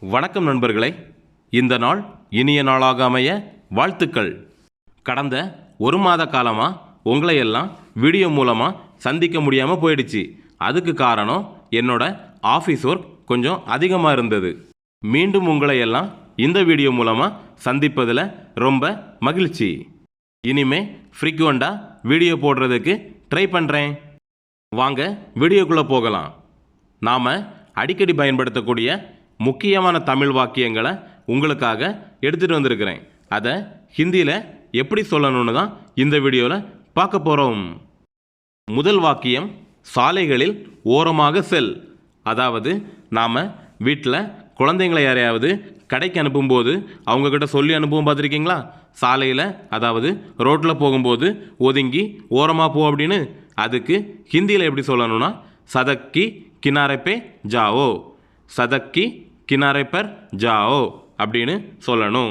வணக்கம் நண்பர்களே, இந்த நாள் இனிய நாளாக அமைய வாழ்த்துக்கள். கடந்த ஒரு மாத காலமாக உங்களை எல்லாம் வீடியோ மூலமாக சந்திக்க முடியாமல் போயிடுச்சு. அதுக்கு காரணம் என்னோட ஆஃபீஸ் ஒர்க் கொஞ்சம் அதிகமாக இருந்தது. மீண்டும் உங்களை எல்லாம் இந்த வீடியோ மூலமாக சந்திப்பதில் ரொம்ப மகிழ்ச்சி. இனிமே ஃப்ரீக்வெண்ட்டாக வீடியோ போடுறதுக்கு ட்ரை பண்ணுறேன். வாங்க வீடியோக்குள்ளே போகலாம். நாம் அடிக்கடி பயன்படுத்தக்கூடிய முக்கியமான தமிழ் வாக்கியங்களை உங்களுக்காக எடுத்துகிட்டு வந்திருக்கிறேன். அதை ஹிந்தியில் எப்படி சொல்லணும்னு தான் இந்த வீடியோவில் பார்க்க போகிறோம். முதல் வாக்கியம், சாலைகளில் ஓரமாக செல். அதாவது நாம் வீட்டில் குழந்தைங்களை யாரையாவது கடைக்கு அனுப்பும்போது அவங்கக்கிட்ட சொல்லி அனுப்புவோம், பார்த்துருக்கீங்களா? சாலையில், அதாவது ரோட்டில் போகும்போது ஒதுங்கி ஓரமாக போ அப்படின்னு. அதுக்கு ஹிந்தியில் எப்படி சொல்லணும்னா, சதக்கி கினாரே பே Zhao, Sadaqi Kinare per Zhao அப்படின்னு சொல்லணும்.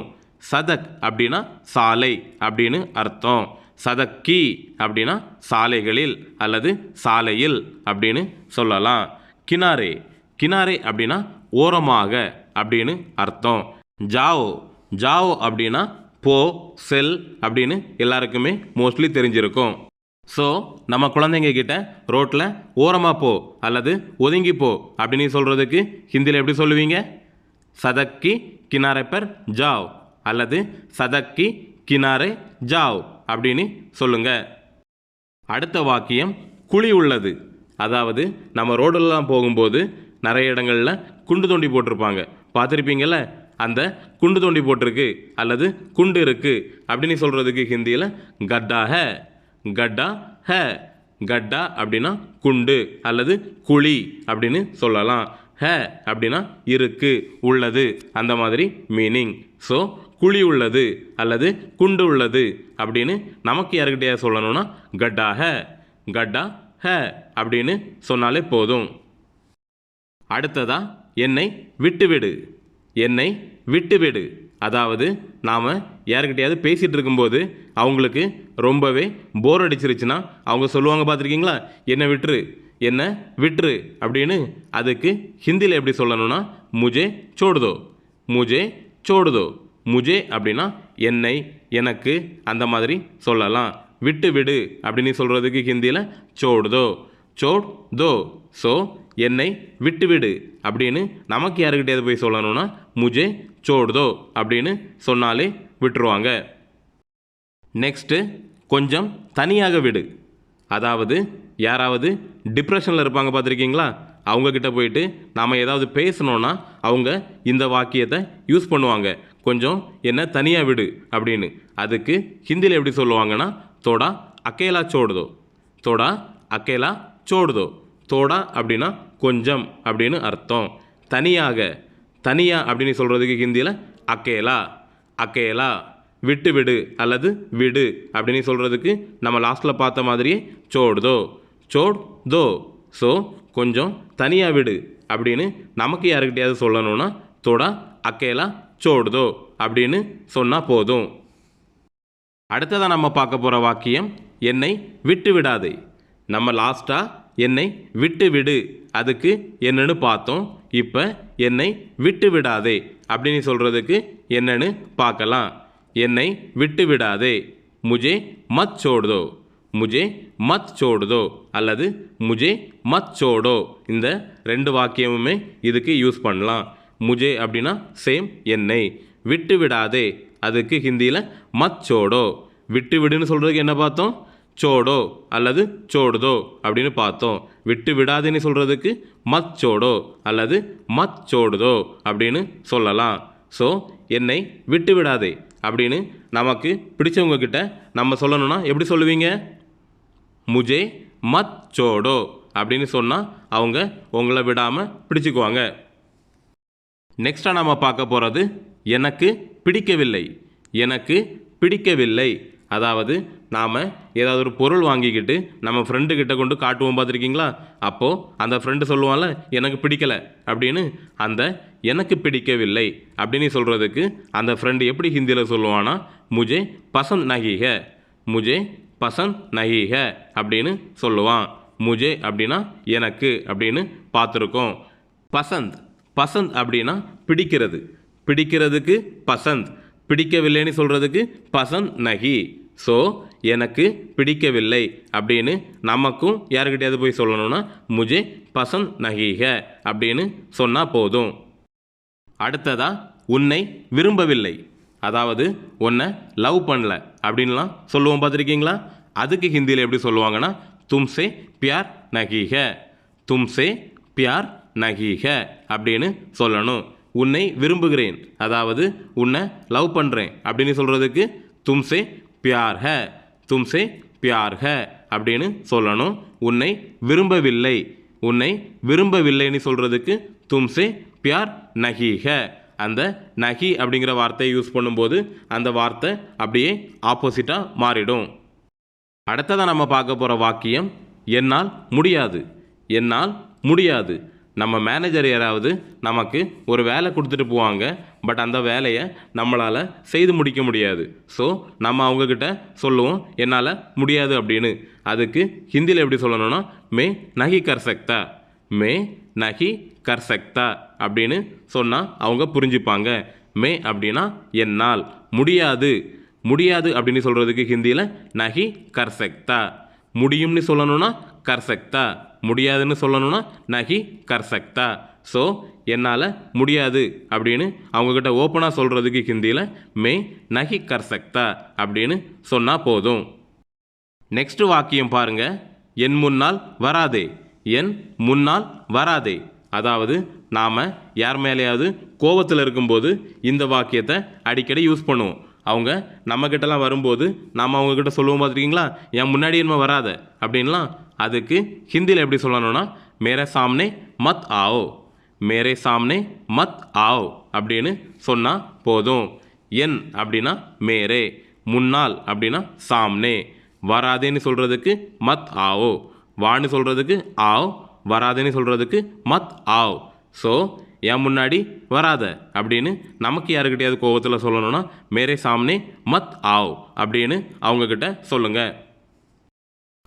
சதக் அப்படின்னா சாலை அப்படின்னு அர்த்தம். சதக்கி அப்படின்னா சாலைகளில் அல்லது சாலையில் அப்படின்னு சொல்லலாம். கினாரே, கினாரே அப்படின்னா ஓரமாக அப்படின்னு அர்த்தம். ஜாவோ, ஜாவோ அப்படின்னா போ, செல் அப்படின்னு எல்லாருக்குமே மோஸ்ட்லி தெரிஞ்சிருக்கும். ஸோ நம்ம குழந்தைங்க கிட்ட ரோட்டில் ஓரமாக போ அல்லது ஒதுங்கி போ அப்படின்னு சொல்கிறதுக்கு ஹிந்தியில் எப்படி சொல்லுவீங்க? சதக்கி கினாரே பர் ஜாவ் அல்லது சதக்கி கினாரே ஜாவ் அப்படின்னு சொல்லுங்க. அடுத்த வாக்கியம், குழி உள்ளது. அதாவது நம்ம ரோடெல்லாம் போகும்போது நிறைய இடங்களில் குண்டு தோண்டி போட்டிருப்பாங்க, பார்த்துருப்பீங்கள்ல? அந்த குண்டு தோண்டி போட்டிருக்கு அல்லது குண்டு இருக்குது அப்படின்னு சொல்கிறதுக்கு ஹிந்தியில் கட்டா ஹே, கட்டா ஹே. கட்டா அப்படின்னா குண்டு அல்லது குழி அப்படின்னு சொல்லலாம். ஹே அப்படின்னா இருக்கு, உள்ளது, அந்த மாதிரி மீனிங். ஸோ குழி உள்ளது அல்லது குண்டு உள்ளது அப்படின்னு நமக்கு யாருக்கிட்டையா சொல்லணும்னா கட்டா ஹே, கட்டா ஹே அப்படின்னு சொன்னாலே போதும். அடுத்ததா, என்னை விட்டுவிடு. என்னை விட்டுவிடு. அதாவது நாம் யாருக்கிட்டையாவது பேசிகிட்டு இருக்கும்போது அவங்களுக்கு ரொம்பவே போர் அடிச்சிருச்சுன்னா அவங்க சொல்லுவாங்க, பார்த்துருக்கீங்களா? என்னை விட்டுரு, என்னை விட்டுரு அப்படின்னு. அதுக்கு ஹிந்தியில் எப்படி சொல்லணும்னா முஜே சோடுதோ, முஜே சோடுதோ. முஜே அப்படின்னா என்னை, எனக்கு, அந்த மாதிரி சொல்லலாம். விட்டு விடு அப்படின்னு சொல்கிறதுக்கு ஹிந்தியில் சோடுதோ, சோட் தோ. ஸோ என்னை விட்டுவிடு அப்படின்னு நமக்கு யாருக்கிட்டையாவது போய் சொல்லணும்னா முஜே சோடுதோ அப்படின்னு சொன்னாலே விட்டுருவாங்க. நெக்ஸ்ட்டு, கொஞ்சம் தனியாக விடு. அதாவது யாராவது டிப்ரெஷனில் இருப்பாங்க, பார்த்துருக்கீங்களா? அவங்கக்கிட்ட போயிட்டு நாம் ஏதாவது பேசணுன்னா அவங்க இந்த வாக்கியத்தை யூஸ் பண்ணுவாங்க, கொஞ்சம் என்ன தனியாக விடு அப்படின்னு. அதுக்கு ஹிந்தியில் எப்படி சொல்லுவாங்கன்னா தோடா அக்கேலா சோடுதோ, தோடா அக்கேலா சோடுதோ. தோடா அப்படின்னா கொஞ்சம் அப்படின்னு அர்த்தம். தனியாக, தனியா அப்படின்னு சொல்கிறதுக்கு ஹிந்தியில் அக்கேலா, அக்கேலா. விட்டு விடு அல்லது விடு அப்படின்னு சொல்கிறதுக்கு நம்ம லாஸ்ட்டில் பார்த்த மாதிரியே சோடுதோ, சோட் தோ. ஸோ கொஞ்சம் தனியாக விடு அப்படின்னு நமக்கு யாருக்கிட்டையாவது சொல்லணும்னா தோடா அக்கேலா சோடுதோ அப்படின்னு சொன்னால் போதும். அடுத்ததாக நம்ம பார்க்க போகிற வாக்கியம், என்னை விட்டு விடாதே. நம்ம லாஸ்ட்டாக என்னை விட்டு விடு அதுக்கு என்னன்னு பார்த்தோம். இப்போ என்னை விட்டு விடாதே அப்படின்னு சொல்கிறதுக்கு என்னன்னு பார்க்கலாம். என்னை விட்டு விடாதே, முஜே மத் சோடுதோ, முஜே மத் சோடுதோ அல்லது முஜே மத் சோடோ. இந்த ரெண்டு வாக்கியமுமே இதுக்கு யூஸ் பண்ணலாம். முஜே அப்படின்னா சேம் என்னை, விட்டு விடாதே அதுக்கு ஹிந்தியில் மத் சோடோ. விட்டு விடுன்னு சொல்கிறதுக்கு என்ன பார்த்தோம்? சோடோ அல்லது சோடுதோ அப்படின்னு பார்த்தோம். விட்டு விடாதேன்னு சொல்கிறதுக்கு மத் சோடோ அல்லது மத் சோடுதோ அப்படின்னு சொல்லலாம். ஸோ என்னை விட்டு விடாதே அப்படின்னு நமக்கு பிடிச்சவங்க கிட்ட நம்ம சொல்லணும்னா எப்படி சொல்லுவீங்க? முஜே மத் சோடோ அப்படின்னு சொன்னால் அவங்க உங்களை விடாமல் பிடிச்சிக்குவாங்க. நெக்ஸ்ட்டாக நம்ம பார்க்க போகிறது, எனக்கு பிடிக்கவில்லை. எனக்கு பிடிக்கவில்லை. அதாவது நாம் ஏதாவது ஒரு பொருள் வாங்கிக்கிட்டு நம்ம ஃப்ரெண்டுக்கிட்ட கொண்டு காட்டுவோம், பார்த்துருக்கீங்களா? அப்போது அந்த ஃப்ரெண்டு சொல்லுவான்ல எனக்கு பிடிக்கலை அப்படின்னு. அந்த எனக்கு பிடிக்கவில்லை அப்படின்னு சொல்கிறதுக்கு அந்த ஃப்ரெண்டு எப்படி ஹிந்தியில் சொல்லுவானா முஜே பசந்த் நஹி ஹை, முஜே பசந்த் நஹி ஹை அப்படின்னு சொல்லுவான். முஜே அப்படின்னா எனக்கு அப்படின்னு பார்த்துருக்கோம். பசந்த், பசந்த் அப்படின்னா பிடிக்கிறது, பிடிக்கிறதுக்கு பசந்த், பிடிக்கவில்லைன்னு சொல்கிறதுக்கு பசந்த் நஹி. ஸோ எனக்கு பிடிக்கவில்லை அப்படின்னு நமக்கும் யாருக்கிட்டையாவது போய் சொல்லணும்னா முஜே பசந்த் நஹி ஹை அப்படின்னு சொன்னால் போதும். அடுத்ததா உன்னை விரும்பவில்லை, அதாவது உன்னை லவ் பண்ணல அப்படின்லாம் சொல்லுவோம் பார்த்துருக்கீங்களா? அதுக்கு ஹிந்தியில் எப்படி சொல்லுவாங்கன்னா தும்சே பியார் நஹி ஹை, தும்சே பியார் நஹி ஹை அப்படின்னு சொல்லணும். உன்னை விரும்புகிறேன், அதாவது உன்னை லவ் பண்ணுறேன் அப்படின்னு சொல்கிறதுக்கு தும்சே பியார் ஹை, தும்சே பியார் ஹை அப்படின்னு சொல்லணும். உன்னை விரும்பவில்லை, உன்னை விரும்பவில்லைன்னு சொல்கிறதுக்கு தும்சே பியார் நஹி ஹை. அந்த நஹி அப்படிங்கிற வார்த்தையை யூஸ் பண்ணும்போது அந்த வார்த்தை அப்படியே ஆப்போசிட்டாக மாறிடும். அடுத்ததான் நம்ம பார்க்க போகிற வாக்கியம் என்னால் முடியாது, என்னால் முடியாது. நம்ம மேனேஜர் யாராவது நமக்கு ஒரு வேலை கொடுத்துட்டு போவாங்க, பட் அந்த வேலையை நம்மளால் செய்து முடிக்க முடியாது. ஸோ நம்ம அவங்கக்கிட்ட சொல்லுவோம் என்னால் முடியாது அப்படின்னு. அதுக்கு ஹிந்தியில் எப்படி சொல்லணும்னா மே நஹி கர் சக்தா, மே நஹி கர் சக்தா அப்படின்னு சொன்னால் அவங்க புரிஞ்சுப்பாங்க. மே அப்படின்னா என்னால், முடியாது, முடியாது அப்படின்னு சொல்கிறதுக்கு ஹிந்தியில் நஹி கர் சக்தா. முடியும்னு சொல்லணும்னா கர் சக்தா, முடியாதுன்னு சொல்லணும்னா நஹி கர் சக்தா. ஸோ என்னால் முடியாது அப்படின்னு அவங்கக்கிட்ட ஓப்பனாக சொல்கிறதுக்கு ஹிந்தியில் மே நஹி கர் சக்தா அப்படின்னு சொன்னால் போதும். நெக்ஸ்ட் வாக்கியம் பாருங்க, என் முன்னால் வராதே, என் முன்னால் வராதே. அதாவது நாம் யார் மேலேயாவது கோபத்தில் இருக்கும்போது இந்த வாக்கியத்தை அடிக்கடி யூஸ் பண்ணுவோம். அவங்க நம்மக்கிட்டலாம் வரும்போது நாம் அவங்கக்கிட்ட சொல்லுவோம் பார்த்துருக்கீங்களா, என் முன்னாடி என்ன வராத அப்படின்லாம். அதுக்கு ஹிந்தியில் எப்படி சொல்லணும்னா மேரே சாம்னே மத் ஆவோ, மேரே சாம்னே மத் ஆவோ அப்படின்னு சொன்னால் போதும். என் அப்படின்னா மேரே, முன்னால் அப்படின்னா சாம்னே, வராதேன்னு சொல்கிறதுக்கு மத் ஆவோ, வான்னு சொல்கிறதுக்கு ஆவ், வராதேன்னு சொல்கிறதுக்கு மத் ஆவ். ஸோ என் முன்னாடி வராத அப்படின்னு நமக்கு யாருக்கிட்டையாவது கோபத்தில் சொல்லணும்னா மேரே சாம்னே மத் ஆவ் அப்படின்னு அவங்கக்கிட்ட சொல்லுங்கள்.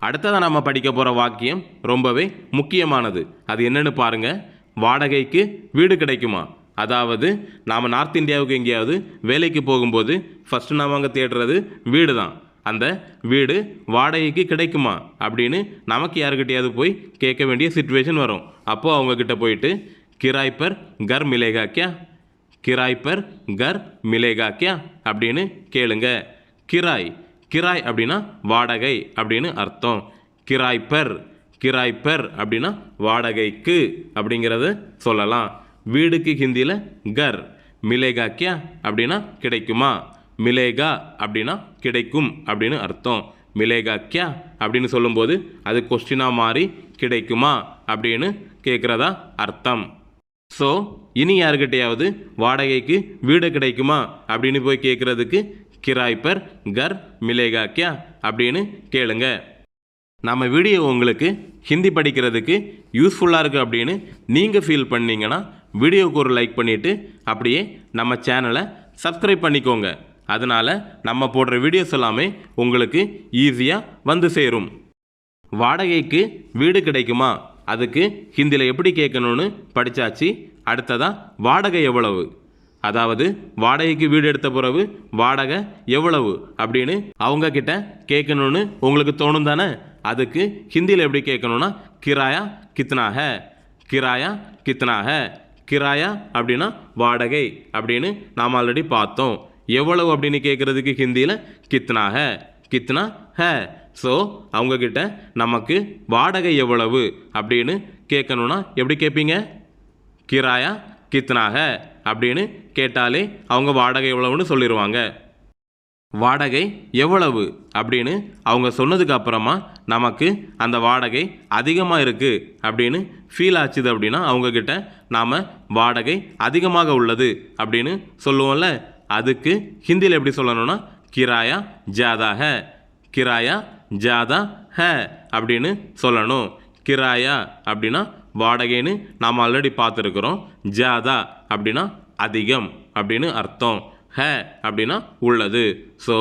அடுத்ததாக நம்ம படிக்க போகிற வாக்கியம் ரொம்பவே முக்கியமானது. அது என்னன்னு பாருங்கள், வாடகைக்கு வீடு கிடைக்குமா? அதாவது நாம் நார்த் இந்தியாவுக்கு எங்கேயாவது வேலைக்கு போகும்போது ஃபஸ்ட்டு நாம் அங்கே தேடுறது வீடு தான். அந்த வீடு வாடகைக்கு கிடைக்குமா அப்படின்னு நமக்கு யாருக்கிட்டையாவது போய் கேட்க வேண்டிய சிச்சுவேஷன் வரும். அப்போது அவங்கக்கிட்ட போயிட்டு கிராய் பர் கர் மிலேகா கியா, கிராய் பர் கர் மிலேகா கியா அப்படின்னு கேளுங்க. கிராய், கிராய் அப்படின்னா வாடகை அப்படின்னு அர்த்தம். கிராய் பர், கிராய் பர் அப்படின்னா வாடகைக்கு அப்படிங்கிறத சொல்லலாம். வீடுக்கு ஹிந்தியில் கர், மிலேகா கியா அப்படின்னா கிடைக்குமா, மிலேகா அப்படின்னா கிடைக்கும் அப்படின்னு அர்த்தம். மிலேகா கியா அப்படின்னு சொல்லும்போது அது கொஸ்டினாக மாறி கிடைக்குமா அப்படின்னு கேட்குறதா அர்த்தம். ஸோ இனி யாருக்கிட்டையாவது வாடகைக்கு வீடு கிடைக்குமா அப்படின்னு போய் கேட்குறதுக்கு கிராய் பர் கர் மிலேகா கியா அப்படின்னு கேளுங்க. நம்ம வீடியோ உங்களுக்கு ஹிந்தி படிக்கிறதுக்கு யூஸ்ஃபுல்லாக இருக்குது அப்படின்னு நீங்கள் ஃபீல் பண்ணீங்கன்னா வீடியோவுக்கு ஒரு லைக் பண்ணிவிட்டு அப்படியே நம்ம சேனலை சப்ஸ்கிரைப் பண்ணிக்கோங்க. அதனால் நம்ம போடுற வீடியோஸ் எல்லாமே உங்களுக்கு ஈஸியாக வந்து சேரும். வாடகைக்கு வீடு கிடைக்குமா, அதுக்கு ஹிந்தியில் எப்படி கேட்கணும்னு படித்தாச்சு. அடுத்ததாக வாடகை எவ்வளவு, அதாவது வாடகைக்கு வீடு எடுத்த பிறகு வாடகை எவ்வளவு அப்படின்னு அவங்கக்கிட்ட கேட்கணும்னு உங்களுக்கு தோணும் தானே. அதுக்கு ஹிந்தியில் எப்படி கேட்கணும்னா கிராயா கித்னா ஹை, கிராயா கித்னா ஹை. கிராயா அப்படின்னா வாடகை அப்படின்னு நாம் ஆல்ரெடி பார்த்தோம். எவ்வளவு அப்படின்னு கேட்குறதுக்கு ஹிந்தியில் கித்னா ஹை, கித்னா ஹை. ஸோ அவங்கக்கிட்ட நமக்கு வாடகை எவ்வளவு அப்படின்னு கேட்கணுன்னா எப்படி கேட்பீங்க? கிராயா கித்னா ஹை அப்படின்னு கேட்டாலே அவங்க வாடகை எவ்வளவுன்னு சொல்லிடுவாங்க. வாடகை எவ்வளவு அப்படின்னு அவங்க சொன்னதுக்கு அப்புறமா நமக்கு அந்த வாடகை அதிகமாக இருக்குது அப்படின்னு ஃபீல் ஆச்சுது அப்படின்னா அவங்கக்கிட்ட நாம் வாடகை அதிகமாக உள்ளது அப்படின்னு சொல்லுவோம்ல. அதுக்கு ஹிந்தியில் எப்படி சொல்லணும்னா கிராயா ஜாதா ஹை, கிராயா ஜாதா ஹை அப்படின்னு சொல்லணும். கிராயா அப்படின்னா வாடகைன்னு நாம் ஆல்ரெடி பார்த்துருக்குறோம். ஜாதா அப்படின்னா அதிகம் அப்படின்னு அர்த்தம். ஹை அப்படின்னா உள்ளது. ஸோ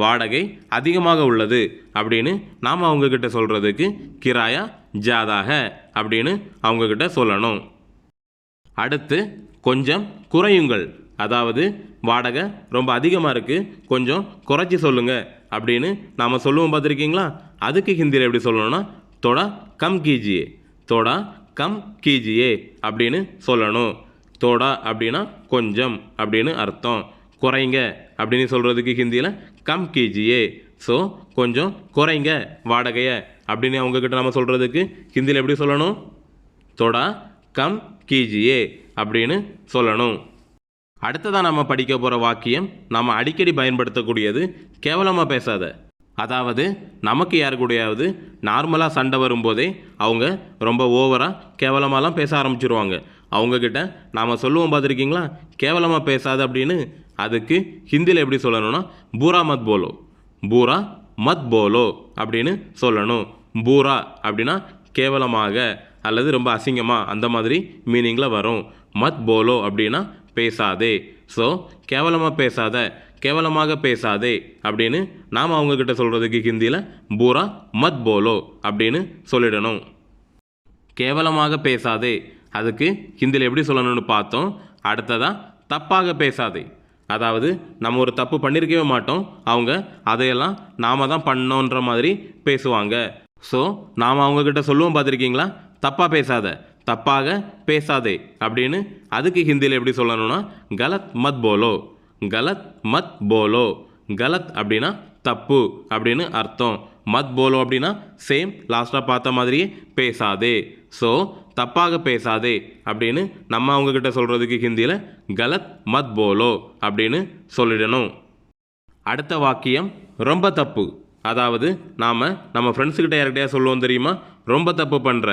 வாடகை அதிகமாக உள்ளது அப்படின்னு நாம் அவங்கக்கிட்ட சொல்கிறதுக்கு கிராயா ஜாதா ஹை அப்படின்னு அவங்கக்கிட்ட சொல்லணும். அடுத்து கொஞ்சம் குறையுங்கள், அதாவது வாடகை ரொம்ப அதிகமாக இருக்குது, கொஞ்சம் குறைச்சி சொல்லுங்கள் அப்படின்னு நாம் சொல்லுவோம் பார்த்துருக்கீங்களா? அதுக்கு ஹிந்தியில் எப்படி சொல்லணும்னா தோடா கம் கீஜியே, தோடா கம் கீஜியே அப்படின்னு சொல்லணும். தோடா அப்படின்னா கொஞ்சம் அப்படின்னு அர்த்தம். குறைங்க அப்படின்னு சொல்கிறதுக்கு ஹிந்தியில் கம் கீஜியே. ஸோ கொஞ்சம் குறைங்க வாடகையை அப்படின்னு அவங்கக்கிட்ட நம்ம சொல்கிறதுக்கு ஹிந்தியில் எப்படி சொல்லணும்? தோடா கம் கீஜியே அப்படின்னு சொல்லணும். அடுத்ததான் நம்ம படிக்க போகிற வாக்கியம் நம்ம அடிக்கடி பயன்படுத்தக்கூடியது கேவலமாக பேசாத. அதாவது நமக்கு யாரு கூடயாவது நார்மலாக சண்டை வரும்போதே அவங்க ரொம்ப ஓவராக கேவலமாலாம் பேச ஆரம்பிச்சிருவாங்க. அவங்கக்கிட்ட நாம் சொல்லுவோம் பார்த்துருக்கீங்களா கேவலமாக பேசாத அப்படின்னு. அதுக்கு ஹிந்தியில் எப்படி சொல்லணும்னா பூரா மத் போலோ, பூரா மத் போலோ அப்படின்னு சொல்லணும். பூரா அப்படின்னா கேவலமாக அல்லது ரொம்ப அசிங்கமாக அந்த மாதிரி மீனிங்கில் வரும். மத் போலோ அப்படின்னா பேசாதே. ஸோ கேவலமாக பேசாத, கேவலமாக பேசாதே அப்படின்னு நாம் அவங்கக்கிட்ட சொல்கிறதுக்கு ஹிந்தியில் பூரா மத் போலோ அப்படின்னு சொல்லிடணும். கேவலமாக பேசாதே அதுக்கு ஹிந்தியில் எப்படி சொல்லணும்னு பார்த்தோம். அடுத்ததாக தப்பாக பேசாதே. அதாவது நம்ம ஒரு தப்பு பண்ணியிருக்கவே மாட்டோம், அவங்க அதையெல்லாம் நாம் தான் பண்ணோன்ற மாதிரி பேசுவாங்க. ஸோ நாம் அவங்கக்கிட்ட சொல்லுவோம் பார்த்துருக்கீங்களா தப்பாக பேசாத, தப்பாக பேசாதே அப்படின்னு. அதுக்கு ஹிந்தியில் எப்படி சொல்லணும்னா கலத் மத் போலோ, கலத் மத் போலோ. கலத் அப்படின்னா தப்பு அப்படின்னு அர்த்தம். மத் போலோ அப்படின்னா சேம் லாஸ்ட்டாக பார்த்த மாதிரியே பேசாதே. ஸோ தப்பாக பேசாதே அப்படின்னு நம்ம அவங்கக்கிட்ட சொல்கிறதுக்கு ஹிந்தியில் கலத் மத் போலோ அப்படின்னு சொல்லிடணும். அடுத்த வாக்கியம் ரொம்ப தப்பு. அதாவது நாம் நம்ம ஃப்ரெண்ட்ஸுக்கிட்ட யார்கிட்டயா சொல்லுவோம் தெரியுமா, ரொம்ப தப்பு பண்ணுற,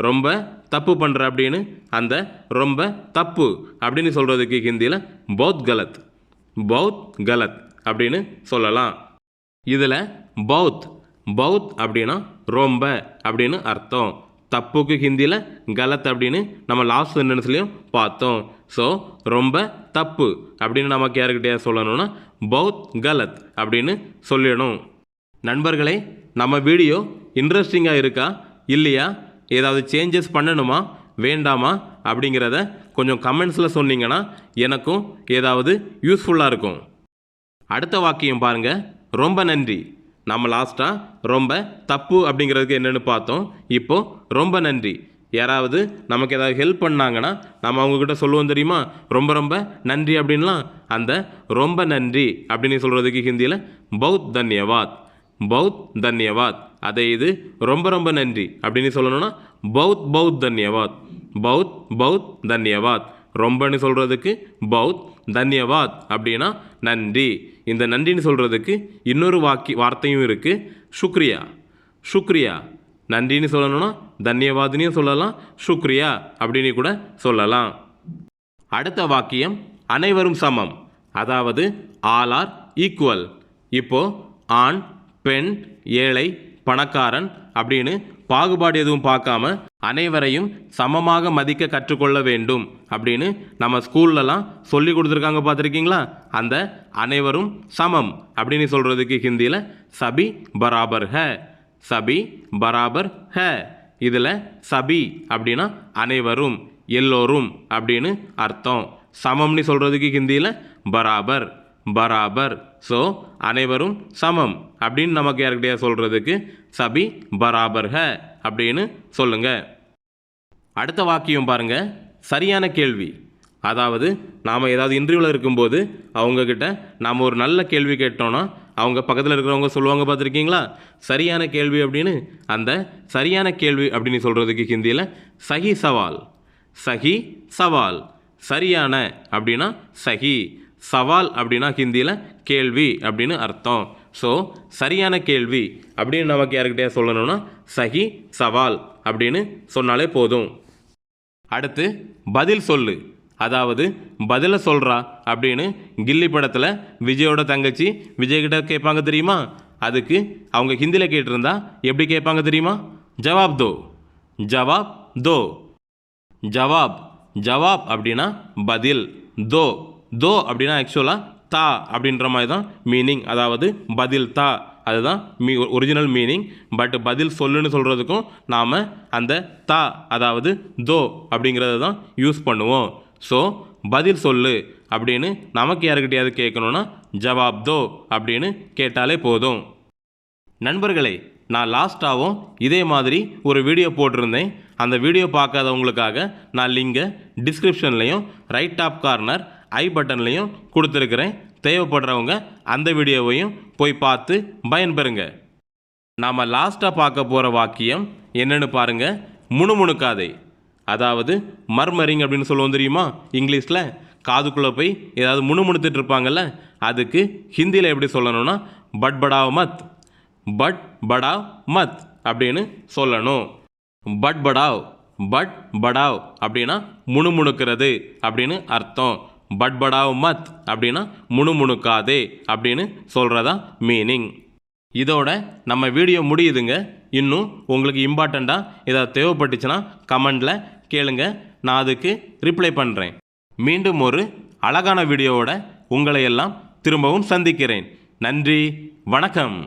ரொம்ப தப்பு பண்ணுற அப்படின்னு. அந்த ரொம்ப தப்பு அப்படின்னு சொல்கிறதுக்கு ஹிந்தியில் பௌத் கலத், பௌத் கலத் அப்படின்னு சொல்லலாம். இதில் பௌத், பௌத் அப்படின்னா ரொம்ப அப்படின்னு அர்த்தம். தப்புக்கு ஹிந்தியில் கலத் அப்படின்னு நம்ம லாஸ்ட் சென்டென்ஸ்லையும் பார்த்தோம். ஸோ ரொம்ப தப்பு அப்படின்னு நமக்கு யாருக்கிட்டே சொல்லணும்னா பௌத் கலத் அப்படின்னு சொல்லிடணும். நண்பர்களே, நம்ம வீடியோ இன்ட்ரெஸ்டிங்காக இருக்கா இல்லையா, ஏதாவது சேஞ்சஸ் பண்ணணுமா வேண்டாமா அப்படிங்கிறத கொஞ்சம் கமெண்ட்ஸில் சொன்னீங்கன்னா எனக்கும் ஏதாவது யூஸ்ஃபுல்லாக இருக்கும். அடுத்த வாக்கியம் பாருங்கள், ரொம்ப நன்றி. நம்ம லாஸ்ட்டாக ரொம்ப தப்பு அப்படிங்கிறதுக்கு என்னென்னு பார்த்தோம். இப்போது ரொம்ப நன்றி. யாராவது நமக்கு ஏதாவது ஹெல்ப் பண்ணாங்கன்னா நம்ம அவங்கக்கிட்ட சொல்லுவோம் தெரியுமா ரொம்ப ரொம்ப நன்றி அப்படின்லாம். அந்த ரொம்ப நன்றி அப்படின்னு சொல்கிறதுக்கு ஹிந்தியில் பௌத் தன்யவாத், பௌத் தன்யவாத். அதை இது ரொம்ப ரொம்ப நன்றி அப்படின்னு சொல்லணும்னா பௌத் பௌத் தன்யவாத், பௌத் பௌத் தன்யவாத். ரொம்பன்னு சொல்கிறதுக்கு பௌத், தன்யவாத் அப்படின்னா நன்றி. இந்த நன்றின்னு சொல்கிறதுக்கு இன்னொரு வார்த்தையும் இருக்குது, சுக்ரியா. சுக்ரியா நன்றின்னு சொல்லணும்னா தன்யவாத்னையும் சொல்லலாம், சுக்ரியா அப்படின்னு கூட சொல்லலாம். அடுத்த வாக்கியம் அனைவரும் சமம். அதாவது ஆல் ஆர் ஈக்குவல். இப்போது ஆண் பெண் ஏழை பணக்காரன் அப்படின்னு பாகுபாடு எதுவும் பார்க்காம அனைவரையும் சமமாக மதிக்க கற்றுக்கொள்ள வேண்டும் அப்படின்னு நம்ம ஸ்கூல்லலாம் சொல்லி கொடுத்துருக்காங்க பார்த்துருக்கீங்களா. அந்த அனைவரும் சமம் அப்படின்னு சொல்கிறதுக்கு ஹிந்தியில் சபி பராபர் ஹே, சபி பராபர் ஹே. இதில் சபி அப்படின்னா அனைவரும் எல்லோரும் அப்படின்னு அர்த்தம். சமம்னு சொல்கிறதுக்கு ஹிந்தியில் பராபர், பராபர். ஸோ அனைவரும் சமம் அப்படின்னு நமக்கு யார்கிட்டயா சொல்கிறதுக்கு சபி பராபர் ஹே அப்படின்னு சொல்லுங்க. அடுத்த வாக்கியம் பாருங்க, சரியான கேள்வி. அதாவது நாம் ஏதாவது இன்டர்வியூவில் இருக்கும்போது அவங்கக்கிட்ட நாம் ஒரு நல்ல கேள்வி கேட்டோன்னா அவங்க பக்கத்தில் இருக்கிறவங்க சொல்லுவாங்க பார்த்துருக்கீங்களா சரியான கேள்வி அப்படின்னு. அந்த சரியான கேள்வி அப்படின்னு சொல்கிறதுக்கு ஹிந்தியில் சஹி சவால், சஹி சவால். சரியான அப்படின்னா சஹி, சவால் அப்படின்னா ஹிந்தியில் கேள்வி அப்படின்னு அர்த்தம். ஸோ சரியான கேள்வி அப்படின்னு நமக்கு யாருக்கிட்டே சொல்லணும்னா சஹி சவால் அப்படின்னு சொன்னாலே போதும். அடுத்து பதில் சொல்லு. அதாவது பதிலை சொல்கிறா அப்படின்னு கில்லி படத்தில் விஜயோட தங்கச்சி விஜய்கிட்ட கேட்பாங்க தெரியுமா. அதுக்கு அவங்க ஹிந்தியில் கேட்டிருந்தா எப்படி கேட்பாங்க தெரியுமா, ஜவாப் தோ, ஜவாப் தோ. ஜவாப், ஜவாப் அப்படின்னா பதில். தோ, தோ அப்படின்னா ஆக்சுவலாக தா அப்படின்ற மாதிரி தான் மீனிங். அதாவது பதில் தா அதுதான் ஒரிஜினல் மீனிங். பட் பதில் சொல்லுன்னு சொல்கிறதுக்கும் நாம் அந்த தா அதாவது தோ அப்படிங்கிறத தான் யூஸ் பண்ணுவோம். ஸோ பதில் சொல்லு அப்படின்னு நமக்கு யாருக்கிட்டையாவது கேட்கணுன்னா ஜவாப் தோ அப்படின்னு கேட்டாலே போதும். நண்பர்களே, நான் லாஸ்ட்டாகவும் இதே மாதிரி ஒரு வீடியோ போட்டிருந்தேன். அந்த வீடியோ பார்க்காதவங்களுக்காக நான் லிங்கை டிஸ்கிரிப்ஷன்லையும் ரைட் டாப் கார்னர் ஐ பட்டன்லையும் கொடுத்துருக்குறேன். தேவைப்படுறவங்க அந்த வீடியோவையும் போய் பார்த்து பயன்பெறுங்க. நாம் லாஸ்ட்டாக பார்க்க போகிற வாக்கியம் என்னென்னு பாருங்கள். முணுமுணுக்காதே, அதாவது மர்மரிங் அப்படின்னு சொல்லுவோம் தெரியுமா இங்கிலீஷில். காதுக்குள்ளே போய் ஏதாவது முணுமுணுத்துட்டு இருப்பாங்கல்ல, அதுக்கு ஹிந்தியில் எப்படி சொல்லணும்னா பட் படாவ் மத், பட் படாவ் மத் அப்படின்னு சொல்லணும். பட் படாவ் அப்படின்னா முணுமுணுக்கிறது அப்படின்னு அர்த்தம். பட் படாவ் மத் அப்படின்னா முணுமுணுக்காதே அப்படின்னு சொல்கிறதா மீனிங். இதோட நம்ம வீடியோ முடியுதுங்க. இன்னும் உங்களுக்கு இம்பார்ட்டண்ட்டாக ஏதாவது தேவைப்பட்டுச்சுன்னா கமெண்டில் கேளுங்க, நான் அதுக்கு ரிப்ளை பண்ணுறேன். மீண்டும் ஒரு அழகான வீடியோவோட உங்களை எல்லாம் திரும்பவும் சந்திக்கிறேன். நன்றி, வணக்கம்.